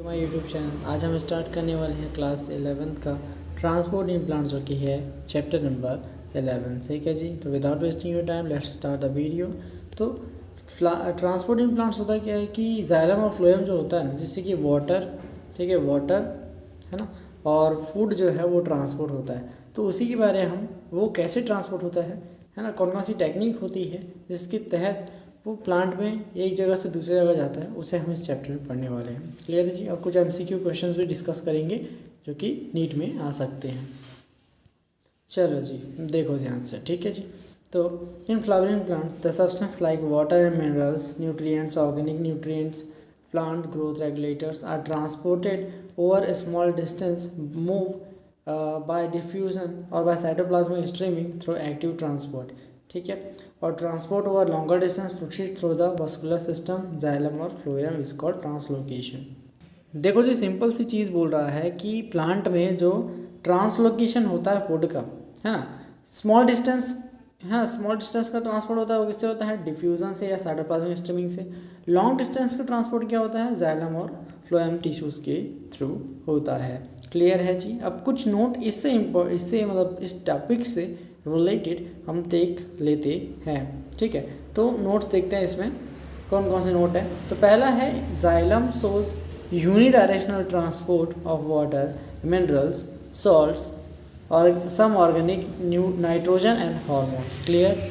To my YouTube channel. आज हम start करने वाले हैं क्लास 11th का ट्रांसपोर्ट इन प्लांट्स, जो कि है चैप्टर नंबर 11। ठीक है जी, तो without wasting your time let's start the video. तो ट्रांसपोर्ट इन प्लांट्स होता क्या है कि जाइलम और फ्लोएम जो होता है ना, जिससे कि वाटर, ठीक है, वाटर है ना, और फूड जो है वो ट्रांसपोर्ट होता है। तो उसी के बारे हम वो कैसे ट्रांसपोर्ट होता है ना, कौन कौन सी टेक्निक होती है जिसके तहत वो प्लांट में एक जगह से दूसरी जगह जाता है, उसे हम इस चैप्टर में पढ़ने वाले हैं। क्लियर है जी। और कुछ एमसीक्यू क्वेश्चंस भी डिस्कस करेंगे जो कि नीट में आ सकते हैं। चलो जी, देखो ध्यान से, ठीक है जी। तो in flowering plants the substance like water and minerals, nutrients, organic nutrients, plant growth regulators are transported over a small distance, move by diffusion और by cytoplasmic streaming through active transport. ठीक है, और transport over longer distance proceed through the vascular system, xylem और phloem is called translocation. देखो जी, simple सी चीज़ बोल रहा है कि प्लांट में जो ट्रांसलोकेशन होता है फूड का, है ना, स्मॉल डिस्टेंस, हाँ, स्मॉल डिस्टेंस का ट्रांसपोर्ट होता है, वो किससे होता है? डिफ्यूजन से या साइटोप्लाज्मिक स्ट्रीमिंग से। लॉन्ग डिस्टेंस का ट्रांसपोर्ट क्या होता है? जाइलम और फ्लोएम टिश्यूज के थ्रू होता है। क्लियर है जी। अब कुछ नोट इससे मतलब इस टॉपिक से रिलेटेड हम देख लेते हैं। ठीक है, तो नोट्स देखते हैं इसमें कौन कौन से नोट है। तो पहला है xylem shows unidirectional transport of water, minerals, salts और some organic nitrogen and hormones. Clear.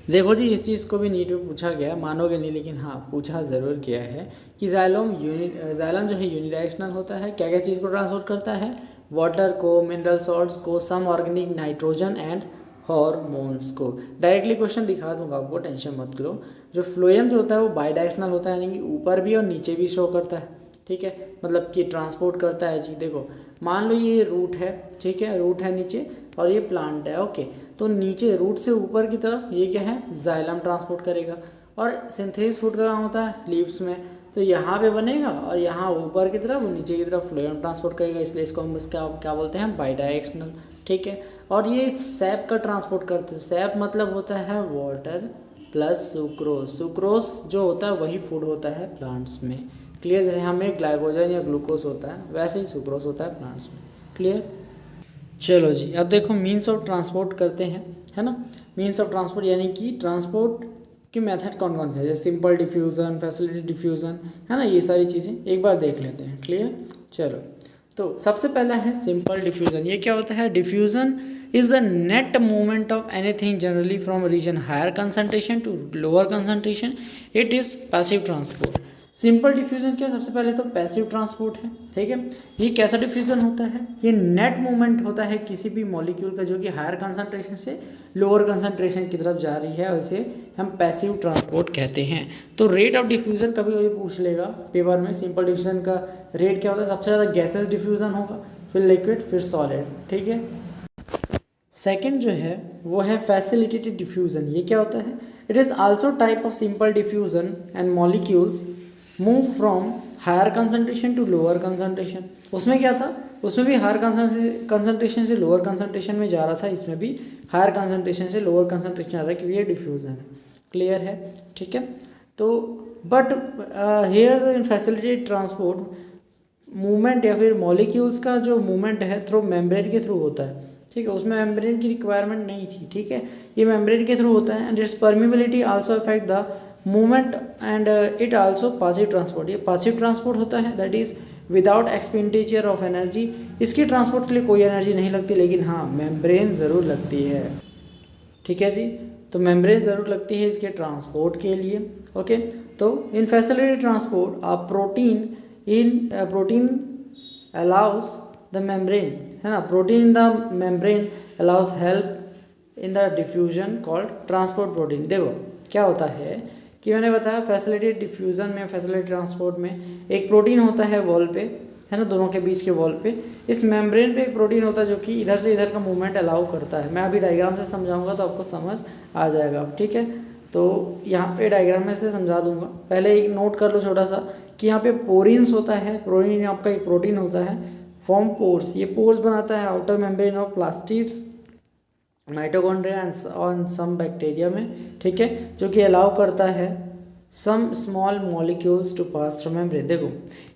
देखो जी, इस चीज़ को भी नीट में पूछा गया, मानोगे नहीं लेकिन हाँ पूछा ज़रूर गया है कि जाइलम जो है यूनिडायरेक्शनल होता है। क्या क्या चीज़ को ट्रांसपोर्ट करता है? वाटर को, मिनरल सॉल्ट्स को, some organic nitrogen and hormones को। डायरेक्टली क्वेश्चन दिखा दूंगा आपको, टेंशन मत लो। जो फ्लोएम जो होता है वो बाईडायरेक्शनल होता है, यानी कि ऊपर भी और नीचे भी शो करता है। ठीक है, मतलब कि ट्रांसपोर्ट करता है जी। देखो, मान लो ये रूट है, ठीक है, रूट है नीचे और ये प्लांट है। ओके, तो नीचे रूट से ऊपर की तरफ ये क्या है? जाइलम ट्रांसपोर्ट करेगा। और सिंथेसिस फूड का काम होता है लीव्स में, तो यहाँ पे बनेगा और यहाँ ऊपर की तरफ और नीचे की तरफ फ्लोएम ट्रांसपोर्ट करेगा, इसलिए इसको हम इसका क्या बोलते हैं? बाईडायरेक्शनल। ठीक है, और ये सैप का ट्रांसपोर्ट करते हैं। सैप मतलब होता है वाटर प्लस सुक्रोज। सुक्रोज जो होता है वही फूड होता है प्लांट्स में। क्लियर। जैसे हमें ग्लाइकोजन या ग्लूकोज होता है, वैसे ही सुक्रोज होता है प्लांट्स में। क्लियर। चलो जी, अब देखो मीन्स ऑफ ट्रांसपोर्ट करते हैं, है ना। मीन्स ऑफ ट्रांसपोर्ट यानी कि ट्रांसपोर्ट के मेथड कौन कौन से हैं? जैसे सिंपल डिफ्यूज़न, फैसिलिटी डिफ्यूज़न, है ना, ये सारी चीज़ें एक बार देख लेते हैं। क्लियर। चलो, तो सबसे पहला है सिंपल डिफ्यूज़न। ये क्या होता है? Diffusion is the net movement of anything generally from region higher concentration to lower concentration. It is passive transport. Simple diffusion क्या है? सबसे पहले तो पैसिव ट्रांसपोर्ट है। ठीक है, ये कैसा डिफ्यूजन होता है? ये नेट मूवमेंट होता है किसी भी मॉलिक्यूल का जो कि हायर कंसंट्रेशन से लोअर कंसंट्रेशन की तरफ जा रही है, और इसे हम पैसिव ट्रांसपोर्ट कहते हैं। तो रेट ऑफ डिफ्यूजन कभी कभी पूछ लेगा पेपर में। सिंपल डिफ्यूजन का रेट क्या होता है? सबसे ज़्यादा गैसेस डिफ्यूजन होगा, फिर लिक्विड, फिर सॉलिड। ठीक है। सेकेंड जो है वो है फैसिलिटेटेड डिफ्यूजन। ये क्या होता है? It is also type of simple diffusion and molecules move from higher concentration to lower concentration. उसमें क्या था? उसमें भी हायर कंसंट्रेशन से लोअर कंसंट्रेशन में जा रहा था, इसमें भी हायर कंसंट्रेशन से लोअर कंसंट्रेशन आ रहा है, क्योंकि ये डिफ्यूजन है। क्लियर है। ठीक है, तो but here in facilitated transport movement या फिर मॉलिक्यूल्स का जो मूवमेंट है थ्रू मेम्ब्रेन के थ्रू होता है। ठीक है, उसमें मेम्ब्रेन की रिक्वायरमेंट नहीं थी। ठीक है, ये मेम्ब्रेन के थ्रू होता है and it's permeability also affect the movement and it also passive transport. ये पासिव ट्रांसपोर्ट होता है, that is without expenditure of energy. इसकी ट्रांसपोर्ट के लिए कोई एनर्जी नहीं लगती, लेकिन हाँ मेम्ब्रेन ज़रूर लगती है। ठीक है जी, तो मेम्ब्रेन ज़रूर लगती है इसके ट्रांसपोर्ट के लिए। ओके, तो in facility transport a protein allows the membrane, है ना, protein in the membrane allows help in the diffusion called transport protein. देखो क्या होता है कि मैंने बताया फैसिलिटी डिफ्यूज़न में, फैसिलिटी ट्रांसपोर्ट में एक प्रोटीन होता है वॉल पे, है ना, दोनों के बीच के वॉल पे। इस मेम्ब्रेन पे एक प्रोटीन होता है जो कि इधर से इधर का मूवमेंट अलाउ करता है। मैं अभी डायग्राम से समझाऊंगा तो आपको समझ आ जाएगा। ठीक है, तो यहाँ पे डायग्राम में से समझा दूंगा। पहले एक नोट कर लो छोटा सा कि यहाँ पे पोरिन्स होता है। पोरिन आपका एक प्रोटीन होता है, फॉर्म पोर्स। ये पोर्स बनाता है outer membrane of plastids, mitochondria and some bacteria में। ठीक है, जो कि अलाउ करता है some small molecules to pass through membrane. देखो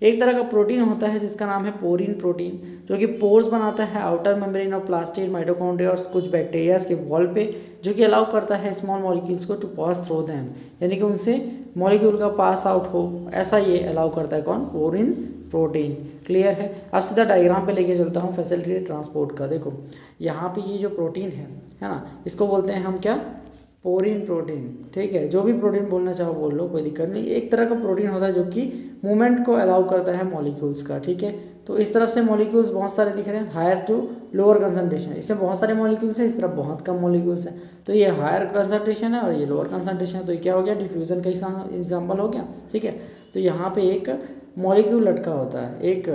एक तरह का प्रोटीन होता है जिसका नाम है पोरिन प्रोटीन, जो कि पोर्स बनाता है आउटर मेम्ब्रेन और प्लास्टिड माइटोकॉन्ड्रिया और कुछ बैक्टीरियाज के वॉल पे, जो कि अलाउ करता है स्मॉल मॉलिक्यूल्स को टू पास थ्रू देम, यानी कि उनसे मॉलिक्यूल का पास आउट हो, ऐसा ये अलाउ करता है कौन, पोरिन प्रोटीन। क्लियर है। अब सीधा डायग्राम पे लेके चलता हूँ फैसिलिटेटेड ट्रांसपोर्ट का। देखो यहाँ पे ये जो प्रोटीन है ना, इसको बोलते हैं हम क्या, पोरिन प्रोटीन। ठीक है, जो भी प्रोटीन बोलना चाहो बोल लो, कोई दिक्कत नहीं। एक तरह का प्रोटीन होता है जो कि मूवमेंट को अलाउ करता है मॉलिक्यूल्स का। ठीक है, तो इस तरफ से मॉलिक्यूल्स बहुत सारे दिख रहे हैं, हायर टू लोअर कंसंट्रेशन, इसमें बहुत सारे मॉलिक्यूल्स हैं, इस तरफ बहुत कम मॉलिक्यूल्स हैं। तो ये हायर कंसंट्रेशन है और ये लोअर कंसंट्रेशन है, तो ये क्या हो गया, डिफ्यूजन का एग्जाम्पल हो गया। ठीक है, तो यहाँ पे एक मॉलिक्यूल लटका होता है, एक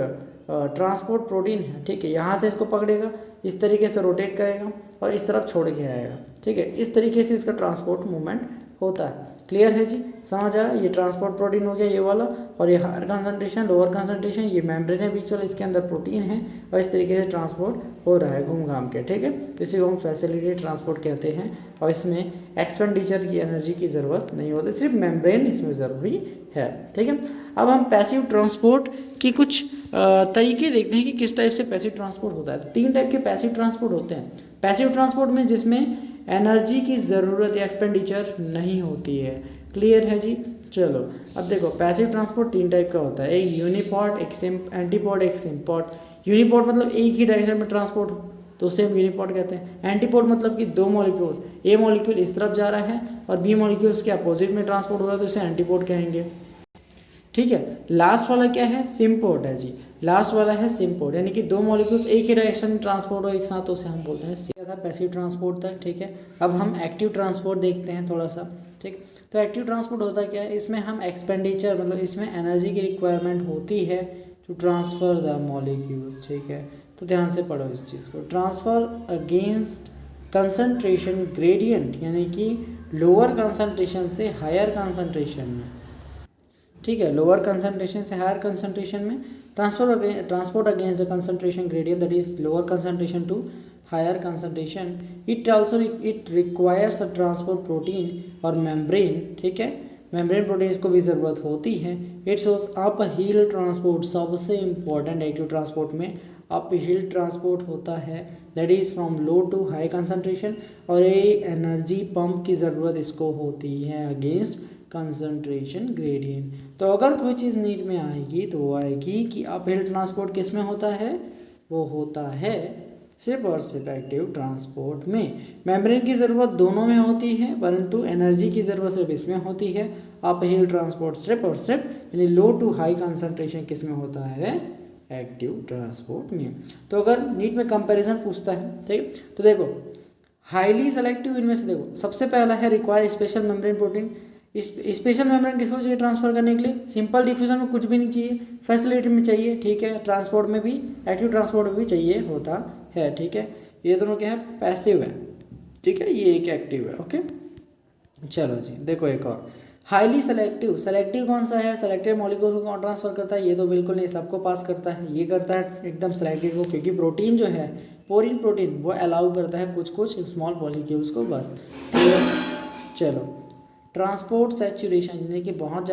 ट्रांसपोर्ट प्रोटीन है। ठीक है, यहाँ से इसको पकड़ेगा, इस तरीके से रोटेट करेगा और इस तरफ छोड़ के आएगा। ठीक है, इस तरीके से इसका ट्रांसपोर्ट मूवमेंट होता है। क्लियर है जी, समझ आया। ये ट्रांसपोर्ट प्रोटीन हो गया ये वाला, और ये हायर कंसंट्रेशन लोअर कंसंट्रेशन, ये मेम्ब्रेन है बीच वाला, इसके अंदर प्रोटीन है और इस तरीके से ट्रांसपोर्ट हो रहा है घूम घाम के। ठीक है, तो इसी को हम फैसिलिटेटेड ट्रांसपोर्ट कहते हैं और इसमें एक्सपेंडिचर की एनर्जी की ज़रूरत नहीं होती, सिर्फ मेम्ब्रेन इसमें ज़रूरी है। ठीक है, अब हम पैसिव ट्रांसपोर्ट की कुछ तरीके देखते हैं कि किस टाइप से पैसिव ट्रांसपोर्ट होता है। तो 3 टाइप के पैसिव ट्रांसपोर्ट होते हैं। पैसिव ट्रांसपोर्ट में जिसमें एनर्जी की ज़रूरत या एक्सपेंडिचर नहीं होती है। क्लियर है जी। चलो अब देखो पैसिव ट्रांसपोर्ट 3 टाइप का होता है, एक यूनिपॉड, एक एंटीपॉड, एक सिम्पॉड। यूनिपॉड मतलब एक ही डायरेक्शन में ट्रांसपोर्ट हो, तो उसे हम यूनिपॉड कहते हैं। एंटीपॉड मतलब कि 2 मॉलिक्यूल्स, ए मॉलिक्यूल इस तरफ जा रहा है और बी मॉलिक्यूल्स के अपोजिट में ट्रांसपोर्ट हो रहा है, तो उसे एंटीपॉड कहेंगे। ठीक है, लास्ट वाला क्या है, सिम्पोर्ट है जी। लास्ट वाला है सिम्पोर्ट, यानी कि 2 मॉलिक्यूल्स एक ही डायरेक्शन में ट्रांसपोर्ट हो एक साथ, तो उसे हम बोलते हैं था पैसिव ट्रांसपोर्ट तक। ठीक है, अब हम एक्टिव ट्रांसपोर्ट देखते हैं थोड़ा सा। ठीक, तो एक्टिव ट्रांसपोर्ट होता क्या है, इसमें हम एक्सपेंडिचर मतलब इसमें एनर्जी की रिक्वायरमेंट होती है टू ट्रांसफ़र द मॉलिक्यूल्स। ठीक है, तो ध्यान से पढ़ो इस चीज़ को। ट्रांसफ़र अगेंस्ट कंसंट्रेशन ग्रेडियंट, यानी कि लोअर कंसंट्रेशन से हायर कंसंट्रेशन में। ठीक है, लोअर कंसंट्रेशन से हायर कंसंट्रेशन में transport against the concentration gradient, that is lower concentration to higher concentration. It requires a transport protein और मेम्ब्रेन। ठीक है, मेम्ब्रेन प्रोटीन को भी ज़रूरत होती है। It shows uphill transport, सबसे इम्पॉर्टेंट एक्टिव ट्रांसपोर्ट में अप हिल ट्रांसपोर्ट होता है, that is from low to high concentration, और ये एनर्जी पंप की ज़रूरत इसको होती है अगेंस्ट कंसंट्रेशन ग्रेडियंट। तो अगर कोई चीज़ नीड में आएगी तो वो आएगी कि अप हिल ट्रांसपोर्ट किस में होता है, वो होता है सिर्फ और सिर्फ एक्टिव ट्रांसपोर्ट में। मेम्ब्रेन की ज़रूरत दोनों में होती है, परंतु एनर्जी की ज़रूरत सिर्फ इसमें होती है। अप हिल ट्रांसपोर्ट सिर्फ और सिर्फ यानी लो टू हाई कंसंट्रेशन किस में होता है, एक्टिव ट्रांसपोर्ट में। तो अगर नीट में कंपैरिजन पूछता है, ठीक, तो देखो हाईली सेलेक्टिव इनमें से देखो सबसे पहला है require special membrane protein. Special membrane किसको चाहिए ट्रांसफर करने के लिए, सिंपल डिफ्यूजन में कुछ भी नहीं चाहिए, फैसिलिटेटेड में चाहिए। ठीक है, ट्रांसपोर्ट में भी, एक्टिव ट्रांसपोर्ट में भी चाहिए होता है। ठीक है, ये दोनों क्या है, पैसिव है। ठीक है, ये एक एक्टिव है। ओके, चलो जी देखो एक और हाईली सेलेक्टिव। सेलेक्टिव कौन सा है, सेलेक्टेड मॉलिक्यूल्स को कौन ट्रांसफर करता है, ये तो बिल्कुल नहीं, सबको पास करता है। ये करता है एकदम सेलेक्टिव को, क्योंकि प्रोटीन जो है पोरिन प्रोटीन वो अलाउ करता है कुछ स्मॉल मॉलिक्यूल्स को बस। चलो ट्रांसपोर्ट सैचुरेशन, यानी कि बहुत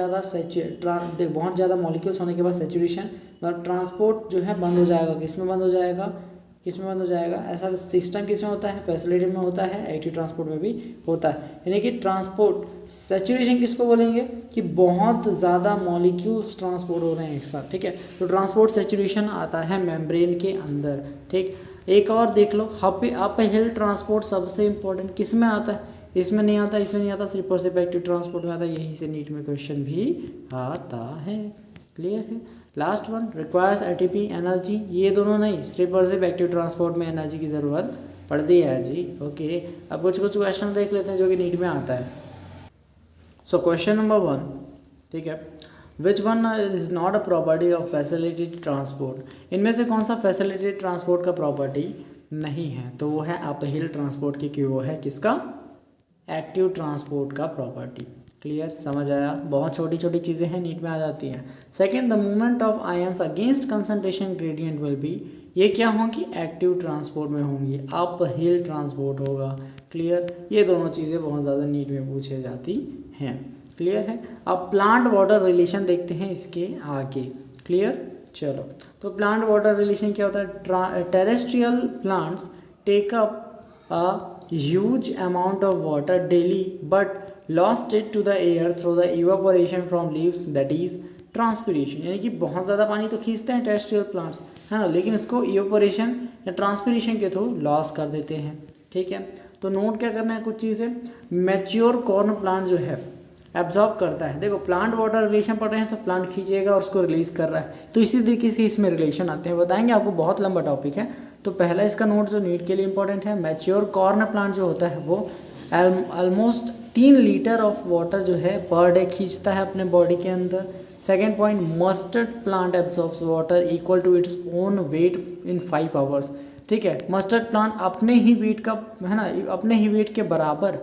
ज़्यादा मॉलिक्यूल्स होने के बाद सैचुरेशन मतलब ट्रांसपोर्ट जो है बंद हो जाएगा। किस में बंद हो जाएगा, ऐसा सिस्टम किस में होता है, फैसिलिटेटेड में होता है, एक्टिव ट्रांसपोर्ट में भी होता है। यानी कि ट्रांसपोर्ट सैचुरेशन किसको बोलेंगे कि बहुत ज़्यादा मॉलिक्यूल्स ट्रांसपोर्ट हो रहे हैं एक साथ। ठीक है, तो ट्रांसपोर्ट सैचुरेशन आता है मेम्ब्रेन के अंदर। ठीक, एक और देख लो, अप हिल ट्रांसपोर्ट सबसे इंपॉर्टेंट किस में आता है, इसमें नहीं आता, इसमें नहीं आता, सिर्फ और सिर्फ एक्टिव ट्रांसपोर्ट में आता है। यहीं से नीट में क्वेश्चन भी आता है। क्लियर है। Last one requires ATP energy, ये दोनों नहीं, सिर्फ और सिर्फ एक्टिव ट्रांसपोर्ट में एनर्जी की ज़रूरत पड़ती है जी। ओके, अब कुछ क्वेश्चन देख लेते हैं जो कि नीट में आता है। सो क्वेश्चन नंबर 1, ठीक है, which one is not a property of facilitated transport. इनमें से कौन सा फैसिलिटेटेड ट्रांसपोर्ट का प्रॉपर्टी नहीं है, तो वो है अप हिल ट्रांसपोर्ट की, क्यों वो है किसका, एक्टिव ट्रांसपोर्ट का प्रॉपर्टी। क्लियर, समझ आया। बहुत छोटी छोटी चीज़ें हैं, नीट में आ जाती हैं। Second, the movement of ions against concentration gradient will be, ये क्या होंगी, एक्टिव ट्रांसपोर्ट में होंगी, अप हिल ट्रांसपोर्ट होगा। क्लियर, ये दोनों चीज़ें बहुत ज़्यादा नीट में पूछी जाती हैं। क्लियर है। अब प्लांट वाटर रिलेशन देखते हैं इसके आगे। क्लियर, चलो। तो प्लांट वाटर रिलेशन क्या होता है? Terrestrial plants take up a huge amount of water daily but lost it to the air through the evaporation from leaves, that is transpiration. यानी कि बहुत ज़्यादा पानी तो खींचते हैं टेरेस्ट्रियल प्लांट्स, है ना, लेकिन उसको इवापोरेशन या ट्रांसपिरेशन के थ्रू लॉस कर देते हैं। ठीक है, तो नोट क्या करना है, कुछ चीज़ें। मैच्योर कॉर्न प्लांट जो है एब्जॉर्ब करता है। देखो प्लांट वाटर रिलेशन पढ़ रहे हैं तो प्लांट खींचेगा और उसको रिलीज कर रहा है, तो इसी तरीके से इसमें रिलेशन आते हैं, बताएंगे आपको, बहुत लंबा टॉपिक है। तो पहला इसका नोट जो नीट के लिए इंपॉर्टेंट है, मैच्योर कॉर्न प्लांट जो होता है वो ऑलमोस्ट 3 लीटर ऑफ वाटर जो है पर डे खींचता है अपने बॉडी के अंदर। Second point, mustard plant absorbs water equal to its own weight in 5 hours. ठीक है, मस्टर्ड प्लांट अपने ही वेट का, है ना, अपने ही वेट के बराबर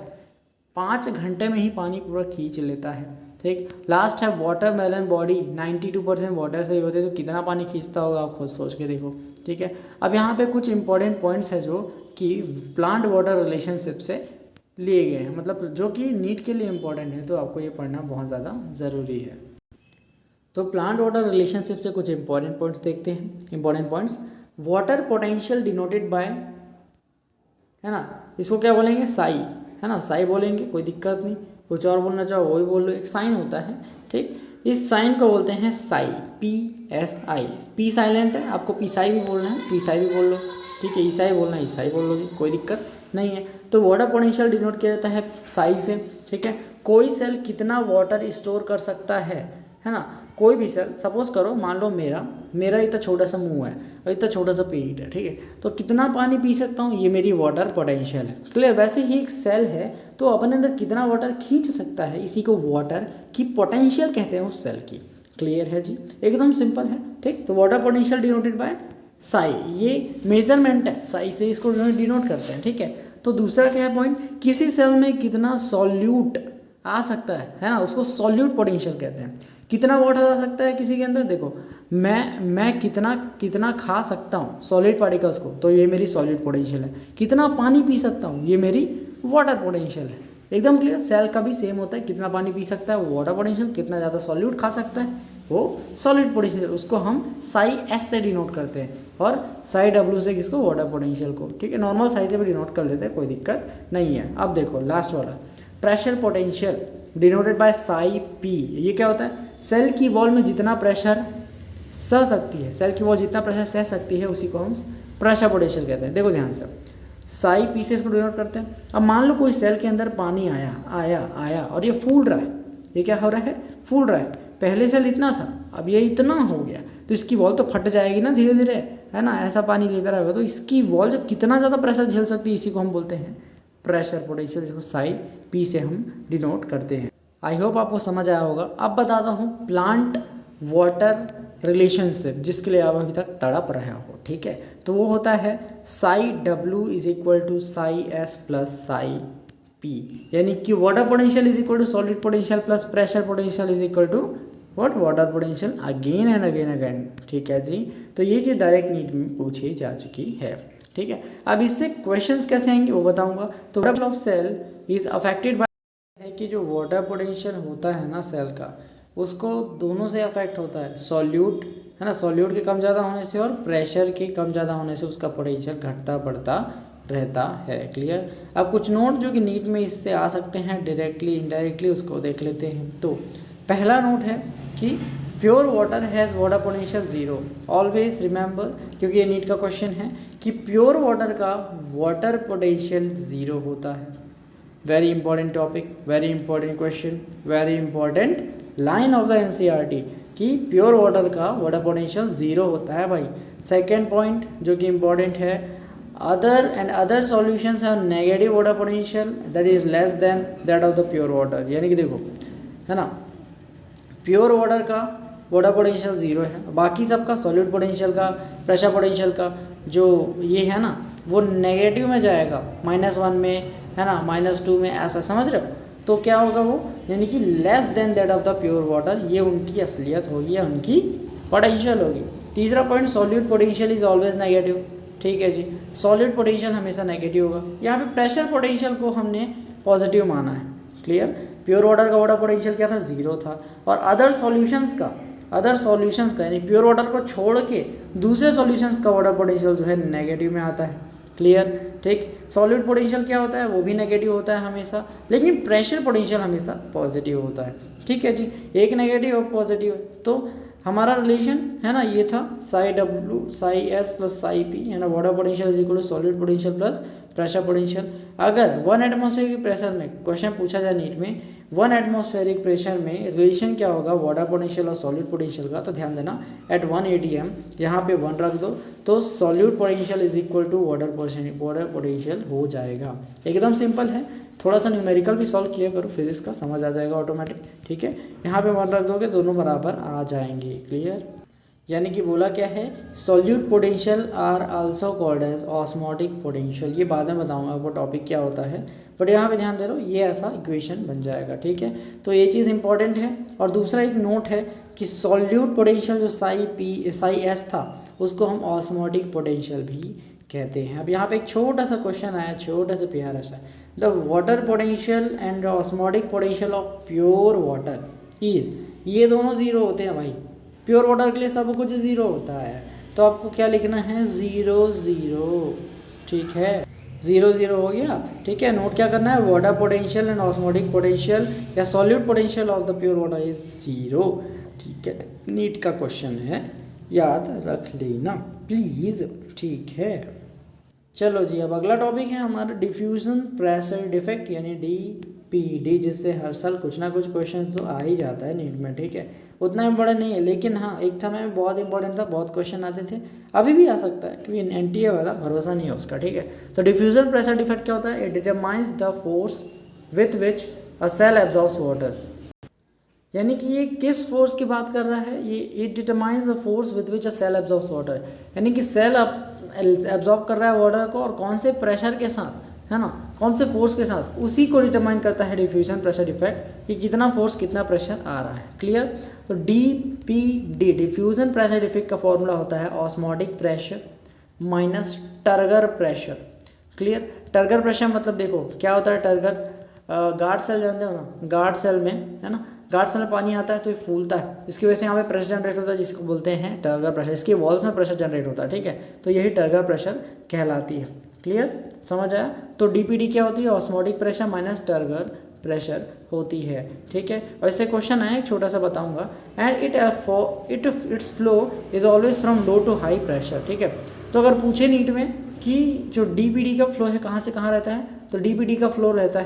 5 घंटे में ही पानी पूरा खींच लेता है। ठीक, लास्ट है वाटरमेलन बॉडी 92% वाटर से ही होते हैं, तो कितना पानी खींचता होगा आप खुद सोच के देखो। ठीक है, अब यहाँ पे कुछ इंपॉर्टेंट पॉइंट्स है जो कि प्लांट वाटर रिलेशनशिप से लिए गए हैं, मतलब जो कि नीट के लिए इंपॉर्टेंट है, तो आपको ये पढ़ना बहुत ज़्यादा ज़रूरी है। तो प्लांट वाटर रिलेशनशिप से कुछ इंपॉर्टेंट पॉइंट्स देखते हैं। Important points, water potential denoted by, है ना, इसको क्या बोलेंगे, साई, है ना, साई बोलेंगे, कोई दिक्कत नहीं। कुछ और बोलना चाहो वो भी बोल लो, एक साइन होता है। ठीक, इस साइन को बोलते हैं साई, PSI। पी साइलेंट है, आपको पीसाई भी बोलना है, पीसाई भी बोल लो। ठीक है, ईसाई बोलना है, ईसाई बोल लो जी, कोई दिक्कत नहीं है। तो वाटर पोटेंशियल डिनोट किया जाता है साई से। ठीक है, कोई सेल कितना वाटर स्टोर कर सकता है ना, कोई भी सेल, सपोज करो, मान लो मेरा इतना छोटा सा मुंह है और इतना छोटा सा पेट है। ठीक है, तो कितना पानी पी सकता हूँ, ये मेरी वाटर पोटेंशियल है। क्लियर, वैसे ही एक सेल है तो अपने अंदर कितना वाटर खींच सकता है, इसी को वाटर की पोटेंशियल कहते हैं उस सेल की। क्लियर है जी, एकदम सिंपल है। ठीक, तो water potential denoted by Sai, ये मेजरमेंट है, साई से इसको डिनोट करते हैं। ठीक है, तो दूसरा क्या है पॉइंट, किसी सेल में कितना सॉल्यूट आ सकता है ना, उसको सॉल्यूट पोटेंशियल कहते हैं। कितना वाटर आ सकता है किसी के अंदर, देखो मैं कितना खा सकता हूँ सॉलिड पार्टिकल्स को, तो ये मेरी सॉलिड पोटेंशियल है। कितना पानी पी सकता हूँ, ये मेरी वाटर पोटेंशियल है। एकदम क्लियर, सेल का भी सेम होता है, कितना पानी पी सकता है वो वाटर पोटेंशियल, कितना ज़्यादा सॉल्यूट खा सकता है वो सॉलिड पोटेंशियल, उसको हम साई S से डिनोट करते हैं, और साई W से किसको, वाटर पोटेंशियल को। ठीक है, नॉर्मल साई से भी डिनोट कर देते हैं, कोई दिक्कत नहीं है। अब देखो लास्ट वाला, pressure potential denoted by Sai P। ये क्या होता है, सेल की वॉल में जितना प्रेशर सह सकती है, सेल की वॉल जितना प्रेशर सह सकती है उसी को हम प्रेशर पोटेंशियल कहते हैं। देखो ध्यान से, साई P से इसको डिनोट करते हैं। अब मान लो कोई सेल के अंदर पानी आया और ये फूल रहा है, ये क्या हो रहा है, फूल रहा है। पहले सेल इतना था, अब ये इतना हो गया, तो इसकी वॉल तो फट जाएगी ना धीरे धीरे, है ना, ऐसा पानी लेता रहेगा तो इसकी वॉल जब कितना ज़्यादा प्रेशर झेल सकती है, इसी को हम बोलते हैं प्रेशर पोटेंशियल, जिसको साई P से हम डिनोट करते हैं। आई होप आपको समझ आया होगा। अब बताता हूँ प्लांट वाटर रिलेशनशिप, जिसके लिए आप अभी तक तड़प रहे हो। ठीक है, तो वो होता है psi W is equal to psi S plus psi P, यानी कि water potential is equal to solid potential plus pressure potential is equal to what, water potential again and again. ठीक है जी, तो ये चीज़ डायरेक्ट नीट में पूछी जा चुकी है। ठीक है, अब इससे क्वेश्चंस कैसे आएंगे वो बताऊंगा। तो water of cell is affected by, है कि जो वाटर पोटेंशियल होता है ना सेल का, उसको दोनों से अफेक्ट होता है, सॉल्यूट, है ना, सॉल्यूट के कम ज़्यादा होने से और प्रेशर के कम ज़्यादा होने से उसका पोटेंशियल घटता बढ़ता रहता है। क्लियर, अब कुछ नोट जो कि नीट में इससे आ सकते हैं डायरेक्टली इनडायरेक्टली, उसको देख लेते हैं। तो पहला नोट है कि pure water has water potential 0। Always remember, क्योंकि ये नीट का क्वेश्चन है कि प्योर वाटर का वाटर पोटेंशियल 0 होता है। Very important topic, very important question, very important line of the NCERT कि प्योर वाटर का वाटर पोटेंशियल 0 होता है भाई। सेकेंड पॉइंट जो कि इंपॉर्टेंट है, other solutions have negative water potential that is less than that of the pure water. यानी कि देखो, है ना, प्योर वाटर का वाटर पोटेंशियल 0 है, बाकी सबका सॉलिड पोटेंशियल का, प्रेशर पोटेंशियल का जो ये है ना, वो नेगेटिव में जाएगा, -1 में, है ना, -2 में, ऐसा समझ रहे हो। तो क्या होगा वो, यानी कि less than that of the pure water, ये उनकी असलियत होगी या उनकी पोटेंशियल होगी। तीसरा point, solute potential is always negative. ठीक है जी, सॉलिड पोटेंशियल हमेशा नेगेटिव होगा। यहाँ पे प्रेशर पोटेंशियल को हमने पॉजिटिव माना है। क्लियर, प्योर वाटर का वाटर पोटेंशियल क्या था, 0 था। और अदर सॉल्यूशंस का यानी प्योर वाटर को छोड़ के दूसरे सॉल्यूशंस का वाटर पोटेंशियल जो है नेगेटिव में आता है। क्लियर, ठीक। सॉलिड पोटेंशियल क्या होता है, वो भी नेगेटिव होता है हमेशा, लेकिन प्रेशर पोटेंशियल हमेशा पॉजिटिव होता है। ठीक है जी, एक नेगेटिव और पॉजिटिव। तो हमारा रिलेशन है ना ये था psi W psi S plus psi P है ना, water potential is equal to solid potential plus pressure potential. अगर 1 एटमॉस्फेरिक प्रेशर में क्वेश्चन पूछा जाए नीट में, 1 एटमॉस्फेरिक प्रेशर में रिलेशन क्या होगा वाटर पोटेंशियल और सॉलिड पोटेंशियल का, तो ध्यान देना एट 1 atm यहाँ पे 1 रख दो तो solid potential is equal to water potential हो जाएगा। एकदम सिंपल है, थोड़ा सा न्यूमेरिकल भी सॉल्व किया करो, फिजिक्स का समझ आ जाएगा ऑटोमेटिक। ठीक है, यहाँ पे 1 रख दोगे दोनों बराबर आ जाएंगे। क्लियर, यानी कि बोला क्या है, solute potential are also called as osmotic potential. ये बाद में बताऊंगा आपको टॉपिक क्या होता है, बट यहाँ पे ध्यान दे रहा हो ये ऐसा इक्वेशन बन जाएगा। ठीक है, तो ये चीज़ इंपॉर्टेंट है। और दूसरा एक नोट है कि सॉल्यूट पोटेंशियल जो साई एस था उसको हम ऑस्मोटिक पोटेंशियल भी कहते हैं। अब यहाँ पे एक छोटा सा क्वेश्चन आया, छोटा सा प्यारा सा, the water potential and osmotic potential of pure water is, ये दोनों ज़ीरो होते हैं भाई, प्योर वाटर के लिए सब कुछ 0 होता है। तो आपको क्या लिखना है, 0 0। ठीक है, 0 0 हो गया। ठीक है, नोट क्या करना है, water potential and osmotic potential या solute potential of the pure water is 0। ठीक है, नीट का क्वेश्चन है, याद रख लेना प्लीज़। ठीक है, चलो जी, अब अगला टॉपिक है हमारा डिफ्यूजन प्रेशर डिफेक्ट यानी DPD, जिससे हर साल कुछ ना कुछ क्वेश्चन तो आ ही जाता है नीट में। ठीक है, उतना इम्पोर्टेंट नहीं है, लेकिन हाँ एक समय में बहुत इंपॉर्टेंट था, बहुत क्वेश्चन आते थे, अभी भी आ सकता है क्योंकि NTA वाला भरोसा नहीं है उसका। ठीक है, तो डिफ्यूजन प्रेशर डिफेक्ट क्या होता है, it determines the force with which a cell absorbs water, यानी कि ये किस फोर्स की बात कर रहा है, ये it determines the force with which a cell absorbs water, यानी कि सेल एब्जॉर्ब कर रहा है वाटर को और कौन से प्रेशर के साथ, है ना, कौन से फोर्स के साथ, उसी को डिटरमाइन करता है डिफ्यूजन प्रेशर डिफेक्ट कि कितना फोर्स कितना प्रेशर आ रहा है। क्लियर, तो DPD डिफ्यूजन प्रेशर डिफेक्ट का फॉर्मूला होता है osmotic pressure minus turgor pressure. Clear, turgor pressure मतलब देखो क्या होता है, टर्गर गार्ड सेल जानते हो ना, गार्ड सेल में है ना, गार्ड सेल में पानी आता है तो ये फूलता है, इसकी वजह से यहाँ पे प्रेशर जनरेट होता है जिसको बोलते हैं टर्गर प्रेशर, इसकी वॉल्स में प्रेशर जनरेट होता है। ठीक है, तो यही टर्गर प्रेशर कहलाती है। क्लियर, समझ आया। तो DPD क्या होती है, osmotic pressure minus turgor pressure होती है। ठीक है, और इससे क्वेश्चन आया एक छोटा सा बताऊंगा, and its flow is always from low to high pressure. ठीक है, तो अगर पूछे नीट में कि जो DPD का फ्लो है कहाँ से कहाँ रहता है, तो DPD का फ्लो रहता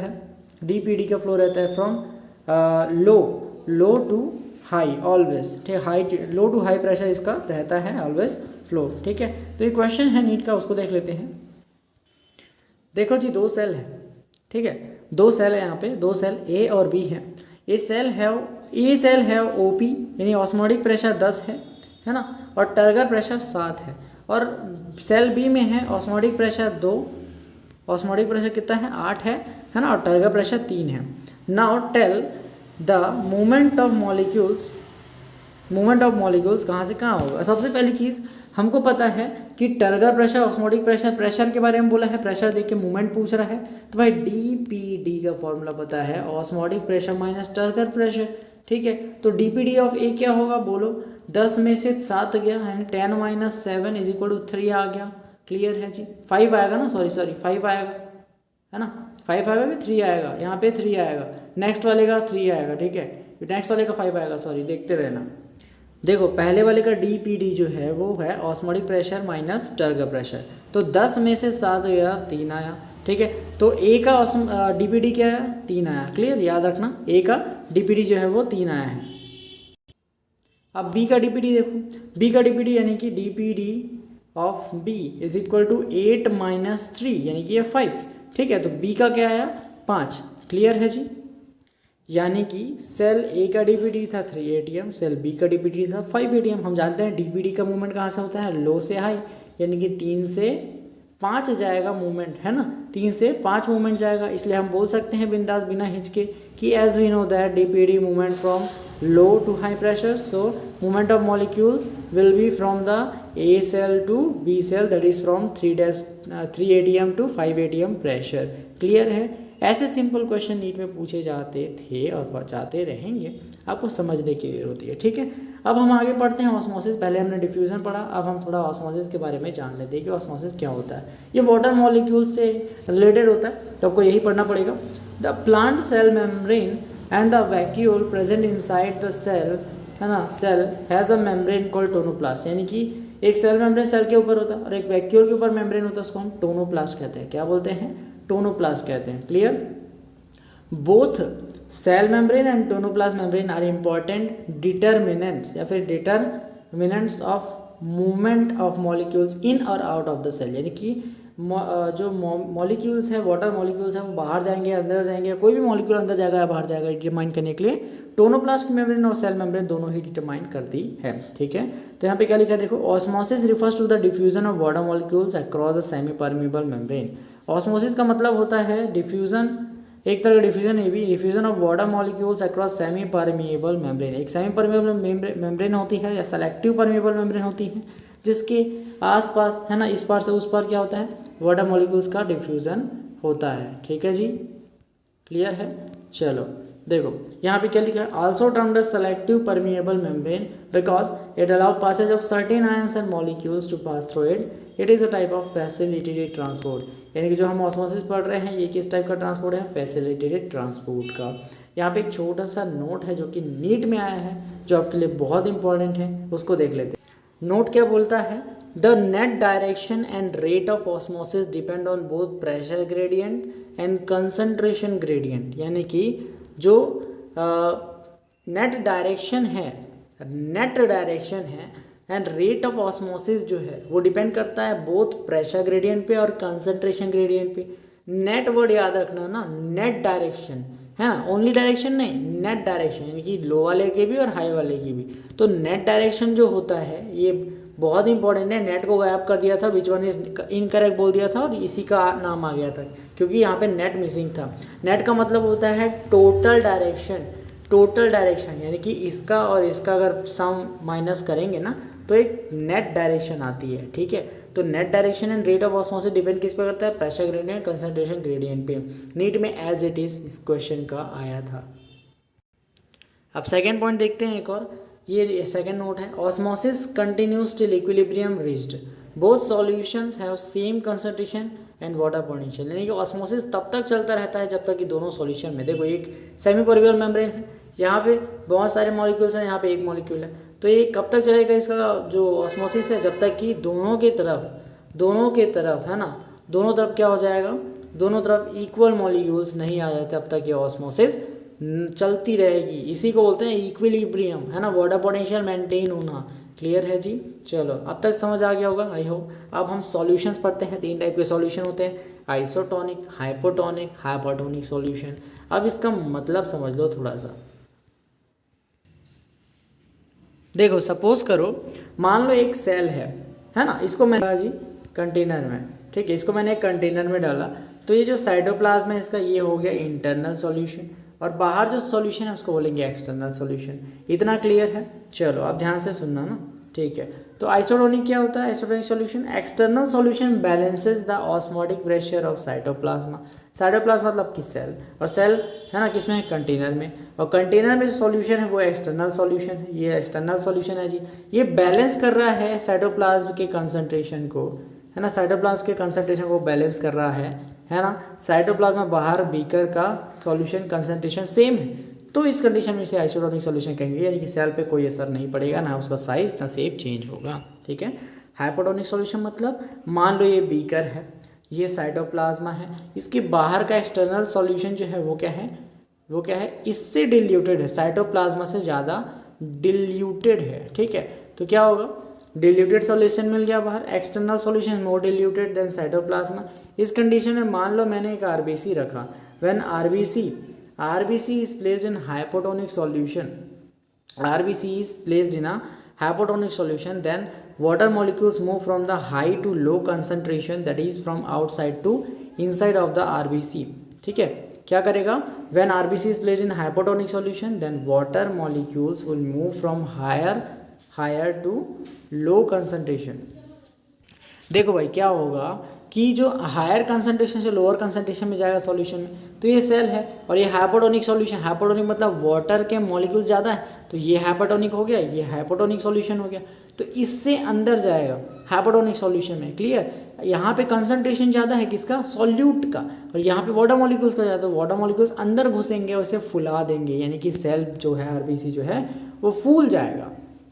है from low to high always. ठीक है, high low to high pressure इसका रहता है ऑलवेज फ्लो। ठीक है, तो ये क्वेश्चन है नीट का, उसको देख लेते हैं। देखो जी, 2 सेल है। ठीक है, 2 सेल है यहाँ पे, 2 सेल A और B है। ए सेल है OP यानी ऑस्मोटिक प्रेशर 10 है ना, और टर्गर प्रेशर 7 है। और सेल B में है ऑस्मोटिक प्रेशर 2, ऑस्मोटिक प्रेशर कितना है 8 है ना, और टर्गर प्रेशर 3 है। Now tell the movement of molecules कहाँ से कहाँ होगा। सबसे पहली चीज़ हमको पता है कि टर्गर प्रेशर, ऑस्मोटिक प्रेशर के बारे में बोला है, प्रेशर देख के मूवमेंट पूछ रहा है, तो भाई DPD का फॉर्मूला पता है, osmotic pressure minus turgor pressure. ठीक है, तो DPD ऑफ A क्या होगा बोलो, 10 में से 7 गया है, 10 माइनस 7 इज इक्वल टू 3 आ गया। क्लियर है जी, 5 आएगा ना, सॉरी 5 आएगा है ना, 5 आएगा कि 3 आएगा, यहाँ पे 3 आएगा, नेक्स्ट वाले का 3 आएगा। ठीक है, नेक्स्ट वाले का 5 आएगा, सॉरी देखते रहना। देखो पहले वाले का DPD जो है वो है osmotic pressure minus turgor pressure, तो 10 में से 7 गया, 3 आया। ठीक है, तो A का DPD क्या है, 3 आया। क्लियर, याद रखना A का DPD जो है वो 3 आया है। अब B का DPD देखो, B का DPD यानी कि DPD of B is equal to 8 minus 3 यानी कि ये 5। ठीक है, तो B का क्या आया 5। क्लियर है जी, यानी कि सेल A का DPD था 3 atm, सेल B का DPD था 5 atm। हम जानते हैं DPD का मूवमेंट कहाँ से होता है, लो से हाई, यानी कि 3 से 5 जाएगा मूवमेंट, है ना, 3 से 5 मूवमेंट जाएगा। इसलिए हम बोल सकते हैं बिंदास बिना हिचके कि as we know that DPD movement from low to high pressure, so movement of molecules will be from the A cell to B cell, that is from 3 atm to 5 atm pressure. Clear है, ऐसे simple question NEET में पूछे जाते थे और जाते रहेंगे, आपको समझने की जरूरत होती है। ठीक है, अब हम आगे पढ़ते हैं ऑस्मोसिस। पहले हमने डिफ्यूजन पढ़ा, अब हम थोड़ा ऑस्मोसिस के बारे में जान लेते हैं कि ऑस्मोसिस क्या होता है। ये वाटर मॉलिक्यूल से रिलेटेड होता है, तो आपको यही पढ़ना पड़ेगा। The plant cell membrane and the vacuole present inside the cell, है ना, cell has a membrane called tonoplast, यानी कि एक सेल मेम्ब्रेन सेल के ऊपर होता है और एक वैक्यूल के ऊपर मेम्ब्रेन होता है, उसको हम टोनोप्लास्ट कहते हैं। क्या बोलते हैं? टोनोप्लास्ट कहते हैं। Clear? Both cell membrane and tonoplast membrane are important determinants या फिर determinants of movement of molecules in और आउट ऑफ द सेल, यानी कि जो मॉलिक्यूल्स है, वाटर मॉलिक्यूल्स है, वो बाहर जाएंगे, अंदर जाएंगे, कोई भी मॉलिक्यूल अंदर जाएगा या बाहर जाएगा, डिटरमाइन करने के लिए टोनोप्लास्ट की मेम्ब्रेन और सेल मेम्ब्रेन दोनों ही डिटरमाइन करती है। ठीक है, तो यहाँ पे क्या लिखा है देखो, osmosis refers to the diffusion of water molecules across the semi permeable membrane. Osmosis का मतलब होता है डिफ्यूजन, एक तरह का डिफ्यूजन है भी, diffusion of water molecules across semi permeable membrane. एक सेमी परमिएबल मेम्ब्रेन होती है या सेलेक्टिव परमिएबल मेम्ब्रेन होती है, जिसके आसपास, है ना, इस पार से उस पार क्या होता है, वाटर मॉलिक्यूल्स का डिफ्यूजन होता है। ठीक है जी, क्लियर है? चलो देखो यहाँ पे क्या लिखा है, also termed as selective permeable membrane because it allow passage of certain ions and molecules to pass through it. It is a type of facilitated transport, यानी कि जो हम ऑस्मोसिस पढ़ रहे हैं ये किस टाइप का ट्रांसपोर्ट है? फैसिलिटेटेड ट्रांसपोर्ट का। यहाँ पे एक छोटा सा नोट है जो कि नीट में आया है, जो आपके लिए बहुत इंपॉर्टेंट है, उसको देख लेते हैं। नोट क्या बोलता है? The net direction and rate of osmosis depend on both pressure gradient and concentration gradient, यानी कि जो नेट डायरेक्शन है एंड रेट ऑफ ऑस्मोसिस जो है वो डिपेंड करता है बोथ प्रेशर ग्रेडियंट पे और कंसंट्रेशन ग्रेडियंट पे। नेट वर्ड याद रखना ना, नेट डायरेक्शन है ना, ओनली डायरेक्शन नहीं, नेट डायरेक्शन, यानी कि लो वाले के भी और हाई वाले की भी। तो नेट डायरेक्शन जो होता है ये बहुत इंपॉर्टेंट है। नेट को गायब कर दिया था, विच वन इज इनकरेक्ट बोल दिया था और इसी का नाम आ गया था, क्योंकि यहाँ पे नेट मिसिंग था। नेट का मतलब होता है टोटल डायरेक्शन, यानी कि इसका और इसका अगर सम माइनस करेंगे ना तो एक नेट डायरेक्शन आती है। ठीक है, तो net direction and rate of osmosis depend किस पे करता है? प्रेशर ग्रेडियंट, कंसंट्रेशन ग्रेडियंट पे। नीट में एज इट इज इस क्वेश्चन का आया था। अब सेकेंड पॉइंट देखते हैं एक और, ये सेकेंड नोट है, osmosis continues till equilibrium reached, both solutions have same concentration and water potential, यानी कि ऑस्मोसिस तब तक चलता रहता है जब तक कि दोनों सॉल्यूशन में, देखो एक सेमी परमिएबल मेम्ब्रेन है, यहाँ पे बहुत सारे मॉलिक्यूल्स हैं, यहाँ पे एक मॉलिक्यूल है, तो ये कब तक चलेगा इसका जो ऑस्मोसिस है? जब तक कि दोनों के तरफ है ना, दोनों तरफ क्या हो जाएगा, दोनों तरफ इक्वल मॉलिक्यूल्स नहीं आ जाते, तब तक ये ऑस्मोसिस चलती रहेगी। इसी को बोलते हैं इक्विलिब्रियम, है ना, वाटर पोटेंशियल मेंटेन होना। क्लियर है जी? चलो अब तक समझ आ गया होगा आई होप। अब हम सॉल्यूशंस पढ़ते हैं। 3 टाइप के सॉल्यूशन होते हैं, आइसोटोनिक, हाइपोटोनिक, हाइपरटोनिक सॉल्यूशन। अब इसका मतलब समझ लो थोड़ा सा। देखो सपोज करो, मान लो एक सेल है ना, इसको मैंने जी कंटेनर में, ठीक है, इसको मैंने एक कंटेनर में डाला, तो ये जो साइटोप्लाज्म है इसका ये हो गया इंटरनल सॉल्यूशन, और बाहर जो सॉल्यूशन है उसको बोलेंगे एक्सटर्नल सॉल्यूशन। इतना क्लियर है? चलो अब ध्यान से सुनना ना, ठीक है। तो आइसोटोनिक क्या होता है? Isotonic solution, external solution balances the osmotic pressure of cytoplasm. Cytoplasm मतलब कि सेल, और सेल है ना किसमें है? कंटेनर में, और कंटेनर में जो सॉल्यूशन है वो एक्सटर्नल सॉल्यूशन है, ये एक्सटर्नल सॉल्यूशन है जी। ये बैलेंस कर रहा है साइटोप्लाज्म के कंसंट्रेशन को, है ना, साइटोप्लाज्म के कंसंट्रेशन को बैलेंस कर रहा है ना। साइटोप्लाज्म बाहर, बीकर का सॉल्यूशन कंसंट्रेशन सेम है, तो इस कंडीशन में इसे आइसोटोनिक सॉल्यूशन कहेंगे, यानी कि सेल पे कोई असर नहीं पड़ेगा, ना उसका साइज ना शेप चेंज होगा। ठीक है। हाइपोटोनिक सॉल्यूशन मतलब मान लो ये बीकर है, ये साइटोप्लाज्मा है, इसके बाहर का एक्सटर्नल सॉल्यूशन जो है वो क्या है? वो क्या है? इससे डिल्यूटेड है, साइटोप्लाज्मा से ज़्यादा डिल्यूटेड है। ठीक है, तो क्या होगा? डिल्यूटेड सॉल्यूशन मिल गया बाहर, एक्सटर्नल सॉल्यूशन मोर डिल्यूटेड देन साइटोप्लाज्मा। इस कंडीशन में मान लो मैंने एक आरबीसी रखा, when RBC is placed in hypotonic solution. RBC is placed in a hypotonic solution, then water molecules move from the high to low concentration, that is from outside to inside of the RBC. ठीक है, क्या करेगा? When RBC is placed in hypotonic solution, then water molecules will move from higher to low concentration. देखो भाई क्या होगा कि जो हायर कंसंट्रेशन से लोअर कंसंट्रेशन में जाएगा सॉल्यूशन में, तो ये सेल है। और ये हाइपोटोनिक सॉल्यूशन, हाइपोटोनिक मतलब वाटर के मॉलिक्यूल ज़्यादा है, तो ये हाइपोटोनिक हो गया, ये हाइपोटोनिक सॉल्यूशन हो गया, तो इससे अंदर जाएगा हाइपोटोनिक सॉल्यूशन में। क्लियर, यहाँ पे कंसंट्रेशन ज़्यादा है किसका, सॉल्यूट का, और यहाँ पे वाटर मॉलिक्यूल्स का ज़्यादा, तो वाटर मॉलिक्यूल्स अंदर घुसेंगे और इसे फुला देंगे, यानी कि सेल जो है आरबीसी जो है वो फूल जाएगा।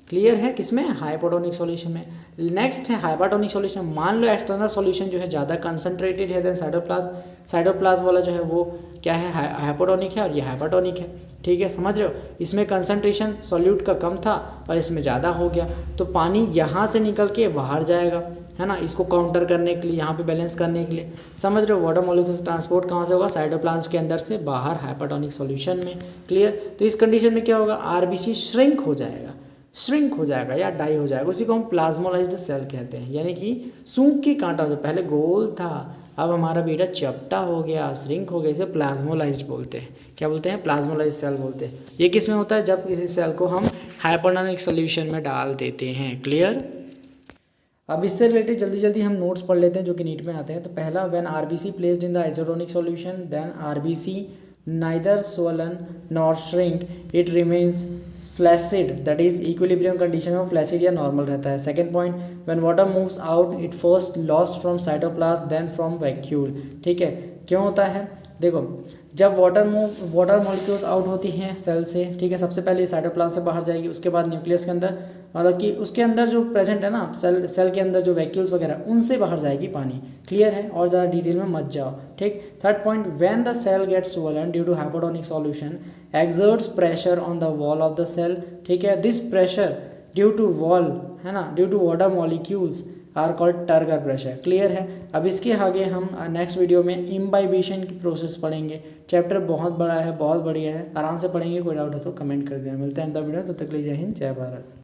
क्लियर है, किसमें, हाइपोटोनिक सॉल्यूशन में। नेक्स्ट है हाइपरटोनिक सॉल्यूशन। मान लो एक्सटर्नल सॉल्यूशन जो है ज़्यादा कंसंट्रेटेड है देन साइटोप्लाज्म, साइटोप्लाज्म वाला जो है वो क्या है, हाइपोटोनिक है, और ये हाइपरटोनिक है। ठीक है, समझ रहे हो, इसमें कंसंट्रेशन सॉल्यूट का कम था और इसमें ज़्यादा हो गया, तो पानी यहाँ से निकल के बाहर जाएगा, है ना, इसको काउंटर करने के लिए, यहाँ पे बैलेंस करने के लिए। समझ रहे हो, वाटर मॉलिक्यूल्स ट्रांसपोर्ट कहाँ से होगा, साइटोप्लाज्म के अंदर से बाहर हाइपरटोनिक सॉल्यूशन में। क्लियर, तो इस कंडीशन में क्या होगा, आरबीसी श्रिंक हो जाएगा, श्रिंक हो जाएगा या डाई हो जाएगा, उसी को हम प्लाज्मोलाइज्ड सेल कहते हैं, यानी कि सूख के कांटा हो जाए, पहले गोल था अब हमारा बेटा चपटा हो गया, श्रिंक हो गया, इसे प्लाज्मोलाइज्ड बोलते हैं। क्या बोलते हैं, प्लाज्मोलाइज्ड सेल बोलते हैं। ये किस में होता है, जब किसी सेल को हम हाइपरटोनिक सॉल्यूशन में डाल देते हैं। क्लियर, अब इससे रिलेटेड जल्दी जल्दी हम नोट्स पढ़ लेते हैं जो कि नीट में आते हैं। तो पहला, when RBC placed in the isotonic solution then RBC neither swollen nor shrink, it remains flaccid, that is equilibrium condition में flaccid या normal रहता है। Second point, when water moves out it first lost from cytoplasm then from vacuole। ठीक है, क्यों होता है, देखो जब वाटर मॉलिक्यूल्स आउट होती हैं सेल से, ठीक है, सबसे पहले साइटोप्लाज्म से बाहर जाएगी, उसके बाद न्यूक्लियस के अंदर, मतलब कि उसके अंदर जो प्रेजेंट है ना सेल के अंदर जो वैक्यूल्स वगैरह, उनसे बाहर जाएगी पानी। क्लियर है, और ज़्यादा डिटेल में मत जाओ। ठीक, third point, when the cell gets swollen due to hypotonic solution exerts pressure on the wall of the cell. ठीक है, this pressure due to wall, है ना, due to water molecules are called turgor pressure. Clear है, अब इसके आगे हम next video में इम्बाइबेशन की प्रोसेस पढ़ेंगे। चैप्टर बहुत बड़ा है, बहुत बढ़िया है, आराम से पढ़ेंगे। कोई डाउट हो तो कमेंट कर देना। मिलते हैं अगला वीडियो, तब तक के लिए जय हिंद, जय भारत।